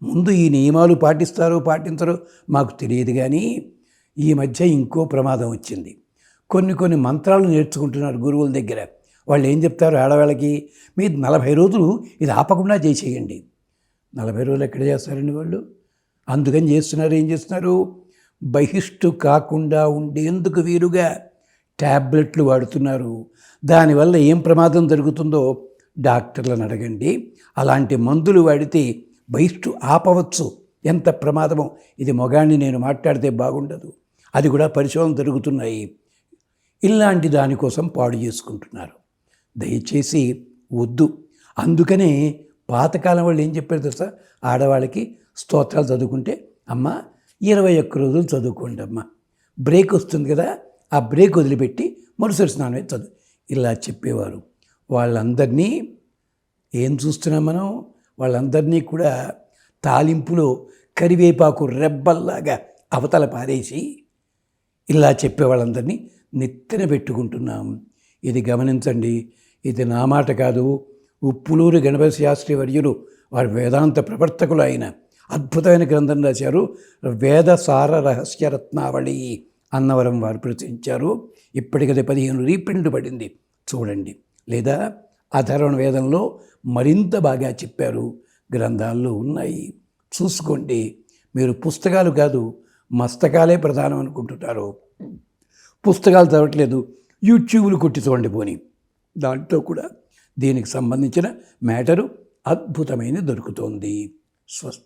ముందు ఈ నియమాలు పాటిస్తారో పాటించరో మాకు తెలియదు, కానీ ఈ మధ్య ఇంకో ప్రమాదం వచ్చింది. కొన్ని మంత్రాలు నేర్చుకుంటున్నారు గురువుల దగ్గర. వాళ్ళు ఏం చెప్తారు ఆడవాళ్ళకి, మీరు 40 రోజులు ఇది ఆపకుండా చేసేయండి. 40 రోజులు ఎక్కడ చేస్తారండి వాళ్ళు? అందుకని చేస్తున్నారు. ఏం చేస్తున్నారు? బహిష్టు కాకుండా ఉండేందుకు వీలుగా ట్యాబ్లెట్లు వాడుతున్నారు. దానివల్ల ఏం ప్రమాదం జరుగుతుందో డాక్టర్లను అడగండి. అలాంటి మందులు వాడితే బహిష్టు ఆపవచ్చు. ఎంత ప్రమాదమో! ఇది మొగాన్ని నేను మాట్లాడితే బాగుండదు. అది కూడా పరిశోధన జరుగుతున్నాయి. ఇలాంటి దానికోసం పాడు చేసుకుంటున్నారు. దయచేసి వద్దు. అందుకనే పాతకాలం వాళ్ళు ఏం చెప్పారు తెలుసా? ఆడవాళ్ళకి స్తోత్రాలు చదువుకుంటే, అమ్మ 21 రోజులు చదువుకోండి అమ్మ, బ్రేక్ వస్తుంది కదా, ఆ బ్రేక్ వదిలిపెట్టి మరుసటి స్నానం చదువు, ఇలా చెప్పేవారు. వాళ్ళందరినీ ఏం చూస్తున్నాం మనం? వాళ్ళందరినీ కూడా తాలింపులో కరివేపాకు రెబ్బల్లాగా అవతల పారేసి ఇలా చెప్పే వాళ్ళందరినీ నెత్తిన పెట్టుకుంటున్నాం. ఇది గమనించండి. ఇది నా మాట కాదు. ఉప్పులూరి గణపతి శాస్త్రి వర్యులు, వారి వేదాంత ప్రవర్తకులు అయిన అద్భుతమైన గ్రంథం రాశారు. వేద సార రహస్యరత్నావళి అన్నవరం వారు ప్రచురించారు. ఇప్పటికది 15 రీప్రింట్ పడింది, చూడండి. లేదా అధర్వణ వేదంలో మరింత బాగా చెప్పారు, గ్రంథాల్లో ఉన్నాయి, చూసుకోండి. మీరు పుస్తకాలు కాదు, మస్తకాలే ప్రధానం అనుకుంటున్నారు. పుస్తకాలు చదవట్లేదు, యూట్యూబ్లు కొట్టి చూడండి పోని, దాంట్లో కూడా దీనికి సంబంధించిన మ్యాటరు అద్భుతమైన దొరుకుతోంది. స్వస్తి.